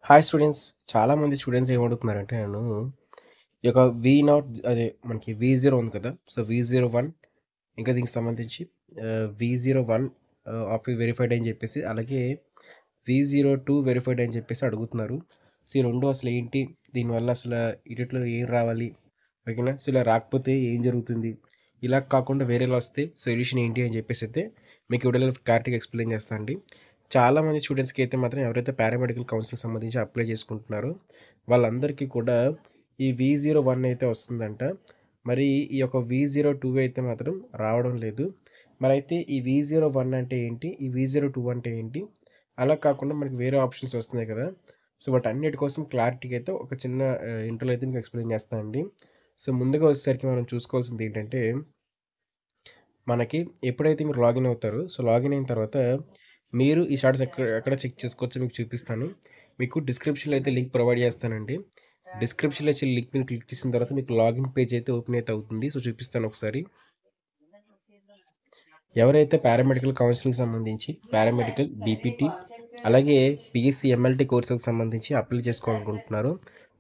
Hi students. చాలామంది students ఏమడుగుతున్నారంటే నన్ను ఈ యొక్క వి నాట్ అదే మనకి V0 ఉంది కదా! సో, V01 ఇంకా దీనికి సంబంధించి V01 ఆఫీ వెరిఫైడ్ అని చెప్పేసి, అలాగే V02 వెరిఫైడ్ అని చెప్పేసి అడుగుతున్నారు. సో, ఈ 2 అసలు ఏంటి? దీనివల్ల అసలు ఈటిట్లో ఏం రావాలి? ఓకేనా? సో, ఇలా రాకపోతే ఏం జరుగుతుంది? ఇలా కాకుండా వేరేలా వస్తే సొల్యూషన్ ఏంటి అని చెప్పేసి అయితే మీకు ఈ వీడియోలో క్లారిటీగా ఎక్స్‌ప్లెయిన్ చేస్తా అండి. చాలామంది స్టూడెంట్స్‌కి అయితే మాత్రం ఎవరైతే పారామెడికల్ కౌన్సిలింగ్ సంబంధించి అప్లై చేసుకుంటున్నారో వాళ్ళందరికీ కూడా ఈ V01 అయితే వస్తుందంట. మరి ఈ యొక్క V02 అయితే మాత్రం రావడం లేదు. మరైతే ఈ V01 అంటే ఏంటి? ఈ V02 అంటే ఏంటి? అలా కాకుండా మనకి వేరే ఆప్షన్స్ వస్తున్నాయి కదా! సో, వాటన్నిటి కోసం క్లారిటీగా అయితే ఒక చిన్న ఇంట్రోలో అయితే మీకు ఎక్స్‌ప్లెయిన్ చేస్తానండి. సో, ముందుగా వచ్చేసరికి మనం చూసుకోవాల్సింది ఏంటంటే, మనకి ఎప్పుడైతే మీరు లాగిన్ అవుతారో, సో, లాగిన్ అయిన తర్వాత మీరు ఈ స్టాటస్ ఎక్కడ చెక్ చేసుకోవచ్చో మీకు చూపిస్తాను. మీకు డిస్క్రిప్షన్‌లో అయితే లింక్ ప్రొవైడ్ చేస్తానండి. డిస్క్రిప్షన్‌లో ఇచ్చిన లింక్ మీద క్లిక్ చేసిన తర్వాత మీకు లాగిన్ పేజ్ అయితే ఓపెన్ అయితే అవుతుంది. సో, చూపిస్తాను ఒకసారి. ఎవరైతే పారామెడికల్ కౌన్సిలింగ్‌కి సంబంధించి పారామెడికల్, బీపీటీ అలాగే పీఎస్సీ, ఎంఎల్టీ కోర్సులకు సంబంధించి అప్లై చేసుకోవాలనుకుంటున్నారో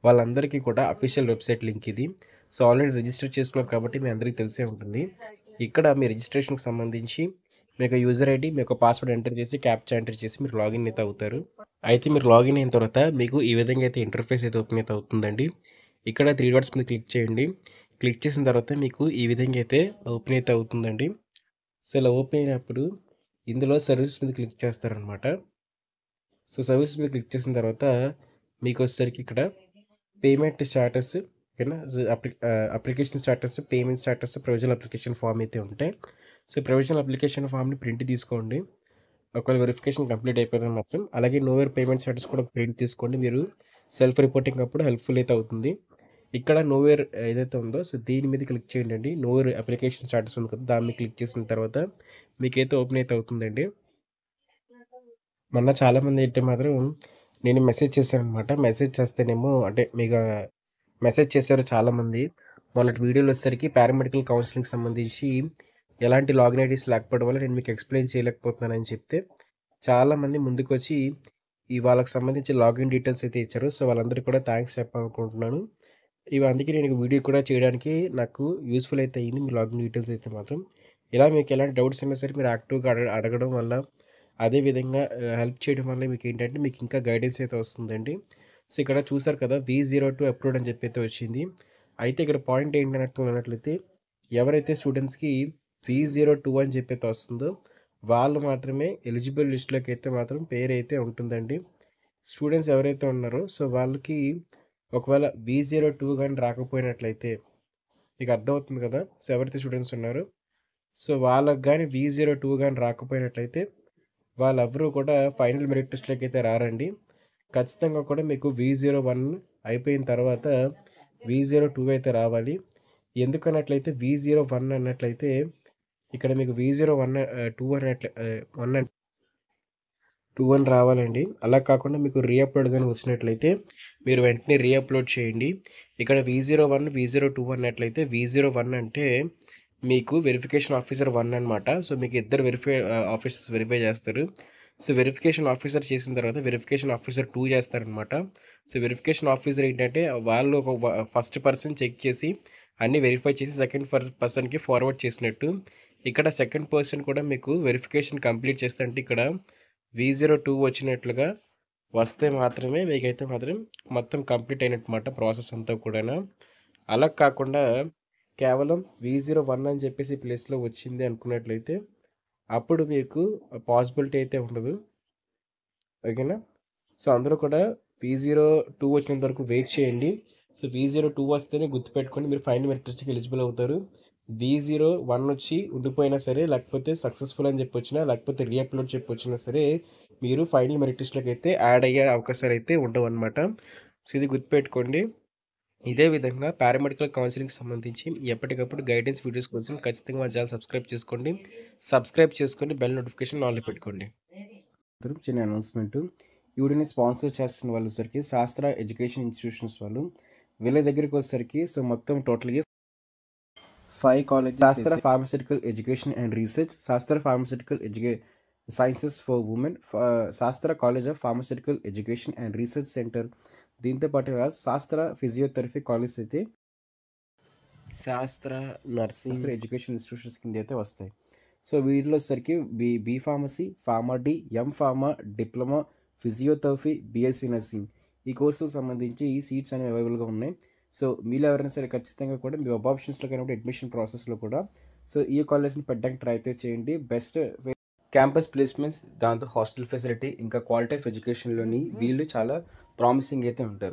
వాళ్ళందరికీ కూడా అఫీషియల్ వెబ్‌సైట్ లింక్ ఇది. సో, ఆల్రెడీ రిజిస్టర్ చేసుకున్నారు కాబట్టి మీ అందరికీ తెలిసే ఉంటుంది. ఇక్కడ మీ రిజిస్ట్రేషన్‌కి సంబంధించి మీ యొక్క యూజర్ ఐడీ, మీ యొక్క పాస్వర్డ్ ఎంటర్ చేసి, క్యాప్చా ఎంటర్ చేసి మీరు లాగిన్ అయితే అవుతారు. అయితే మీరు లాగిన్ అయిన తర్వాత మీకు ఈ విధంగా అయితే ఇంటర్ఫేస్ అయితే ఓపెన్ అయితే అవుతుందండి. ఇక్కడ 3 డాట్స్ మీద క్లిక్ చేయండి. క్లిక్ చేసిన తర్వాత మీకు ఈ విధంగా అయితే ఓపెన్ అయితే అవుతుందండి. సో, ఇలా ఓపెన్ అయినప్పుడు ఇందులో సర్వీసెస్ మీద క్లిక్ చేస్తారనమాట. సో, సర్వీసెస్ మీద క్లిక్ చేసిన తర్వాత మీకొచ్చేసరికి ఇక్కడ పేమెంట్ స్టాటస్ ఓకేనా. So, application status, payment status, provisional application form అయితే ఉంటాయి. సో, ప్రొవిజనల్ అప్లికేషన్ ఫామ్‌ని ప్రింట్ తీసుకోండి. ఒకవేళ వెరిఫికేషన్ కంప్లీట్ అయిపోతే మాత్రం. అలాగే నోవేర్ పేమెంట్ స్టేటస్ కూడా ప్రింట్ తీసుకోండి. మీరు సెల్ఫ్ రిపోర్టింగ్ అప్పుడు హెల్ప్‌ఫుల్ అయితే అవుతుంది. ఇక్కడ నోవేర్ ఏదైతే ఉందో సో, దీని మీద క్లిక్ చేయండి. నోవేర్ అప్లికేషన్ స్టేటస్ ఉంది కదా! దాని మీద క్లిక్ చేసిన తర్వాత మీకైతే ఓపెన్ అయితే అవుతుందండి. మొన్న చాలామంది అయితే మాత్రం నేను మెసేజ్ చేశాననమాట. మెసేజ్ చేస్తేనేమో అంటే మీకు మెసేజ్ చేశారు చాలామంది. మొన్నటి వీడియోలో వచ్చేసరికి పారామెడికల్ కౌన్సిలింగ్‌కి సంబంధించి ఎలాంటి లాగిన్ ఐడీస్ లేకపోవడం వల్ల నేను మీకు ఎక్స్‌ప్లెయిన్ చేయలేకపోతున్నానని చెప్తే, చాలామంది ముందుకొచ్చి ఈ వాళ్ళకి సంబంధించి లాగిన్ డీటెయిల్స్ అయితే ఇచ్చారు. సో, వాళ్ళందరికీ కూడా థాంక్స్ చెప్పాలనుకుంటున్నాను. అందుకే నేను వీడియో కూడా చేయడానికి నాకు యూజ్‌ఫుల్ అయితే అయింది. మీ లాగిన్ డీటెయిల్స్ అయితే మాత్రం. ఇలా మీకు ఎలాంటి డౌట్స్ ఉన్నా సరే మీరు యాక్టివ్‌గా అడగడం వల్ల, అదే విధంగా హెల్ప్ చేయడం వల్ల మీకేంటంటే మీకు ఇంకా గైడెన్స్ అయితే వస్తుందండి. సో, ఇక్కడ చూసారు కదా! V02 అప్రూవ్డ్ అని చెప్పి అయితే వచ్చింది. అయితే ఇక్కడ పాయింట్ ఏంటన్నట్లయితే ఎవరైతే స్టూడెంట్స్‌కి V02 అని చెప్పి అయితే వస్తుందో వాళ్ళు మాత్రమే ఎలిజిబుల్ లిస్ట్‌లోకి అయితే మాత్రం పేరైతే ఉంటుందండి. స్టూడెంట్స్ ఎవరైతే ఉన్నారో సో, వాళ్ళకి ఒకవేళ V02 గాని రాకపోయినట్లయితే మీకు అర్థమవుతుంది కదా! సో, ఎవరైతే స్టూడెంట్స్ ఉన్నారో సో, వాళ్ళకి గాని V02 గాని రాకపోయినట్లయితే వాళ్ళెవ్వరూ కూడా ఫైనల్ మెరిట్ లిస్ట్‌లోకి అయితే రారండి. ఖచ్చితంగా కూడా మీకు V01 అయిపోయిన తర్వాత V02 అయితే రావాలి. ఎందుకన్నట్లయితే V01 అన్నట్లయితే ఇక్కడ మీకు V01 2 అన్నట్ల 1 అని రావాలండి. అలా కాకుండా మీకు రీఅప్‌లోడ్ గాని వచ్చినట్లయితే మీరు వెంటనే రీఅప్‌లోడ్ చేయండి. ఇక్కడ V01, V02 అన్నట్లయితే V01 అంటే మీకు వెరిఫికేషన్ ఆఫీసర్ 1 అనమాట. సో, మీకు ఇద్దరు ఆఫీసర్స్ వెరిఫై చేస్తారు. సో, వెరిఫికేషన్ ఆఫీసర్ చేసిన తర్వాత వెరిఫికేషన్ ఆఫీసర్ 2 చేస్తారనమాట. సో, వెరిఫికేషన్ ఆఫీసర్ ఏంటంటే వాళ్ళు ఒక ఫస్ట్ పర్సన్ చెక్ చేసి అన్నీ వెరిఫై చేసి సెకండ్ పర్సన్‌కి ఫార్వర్డ్ చేసినట్టు. ఇక్కడ సెకండ్ పర్సన్ కూడా మీకు వెరిఫికేషన్ కంప్లీట్ చేస్తే అంటే ఇక్కడ V02 వచ్చినట్లుగా వస్తే మాత్రమే మీకైతే మాత్రం మొత్తం కంప్లీట్ అయినట్టమాట ప్రాసెస్ అంతా కూడాను. అలా కాకుండా కేవలం V01 అని చెప్పేసి ప్లేస్‌లో వచ్చింది అనుకున్నట్లయితే అప్పుడు మీకు పాసిబిలిటీ అయితే ఉండదు. ఓకేనా? సో, అందరూ కూడా V02 వచ్చేంత వరకు వెయిట్ చేయండి. సో, V02 వస్తేనే గుర్తుపెట్టుకోండి మీరు ఫైనల్ మెరిట్ లిస్ట్‌కి ఎలిజిబుల్ అవుతారు. V01 వచ్చి ఉండిపోయినా సరే, లేకపోతే సక్సెస్‌ఫుల్ అని చెప్పొచ్చినా, లేకపోతే రీఅప్‌లోడ్ చెప్పొచ్చినా సరే, మీరు ఫైనల్ మెరిట్ లిస్ట్‌లోకి అయితే యాడ్ అయ్యే అవకాశాలైతే ఉండవన్నమాట. సో, ఇది గుర్తుపెట్టుకోండి. ఇదే విధంగా పారామెడికల్ కౌన్సిలింగ్‌కి సంబంధించి ఎప్పటికప్పుడు గైడెన్స్ వీడియోస్ కోసం ఖచ్చితంగా మా ఛానెల్ సబ్స్క్రైబ్ చేసుకోండి. సబ్స్క్రైబ్ చేసుకొని బెల్ నోటిఫికేషన్ ఆన్‌లో పెట్టుకోండి. చిన్న అనౌన్స్‌మెంటు. ఈ వీడియోని స్పాన్సర్ చేస్తున్న వాళ్ళు వచ్చేసరికి శాస్త్ర ఎడ్యుకేషన్ ఇన్‌స్టిట్యూషన్స్ వాళ్ళు. వీళ్ళ దగ్గరికి వచ్చేసరికి సో, మొత్తం టోటల్‌గా 5 కాలేజెస్ శాస్త్ర ఫార్మాస్యూటికల్ ఎడ్యుకేషన్ అండ్ రీసెర్చ్, శాస్త్ర ఫార్మాస్యూటికల్ సైన్సెస్ ఫర్ ఉమెన్, శాస్త్ర college of pharmaceutical education and research centre. దీంతో పాటుగా శాస్త్ర ఫిజియోథెరపీ కాలేజ్ అయితే శాస్త్ర నర్సింగ్ ఎడ్యుకేషన్ ఇన్స్టిట్యూషన్స్ కింద అయితే వస్తాయి. సో వీటిలో వచ్చేసరికి B pharmacy, pharma D, M pharma, diploma, physiotherapy, BSc nursing ఈ కోర్సుకు సంబంధించి ఈ సీట్స్ అనేవి అవైలబుల్గా ఉన్నాయి. సో మీరు ఎవరైనా సరే ఖచ్చితంగా కూడా మీ వెబ్ ఆప్షన్స్లో కానీ అడ్మిషన్ ప్రాసెస్లో కూడా సో ఈ కాలేజ్ని పెట్టడానికి ట్రై అయితే చేయండి. బెస్ట్ క్యాంపస్ ప్లేస్మెంట్స్, దాంతో హాస్టల్ ఫెసిలిటీ, ఇంకా క్వాలిటీ ఆఫ్ ఎడ్యుకేషన్లోని వీళ్ళు చాలా ప్రామిసింగ్ అయితే ఉంటారు.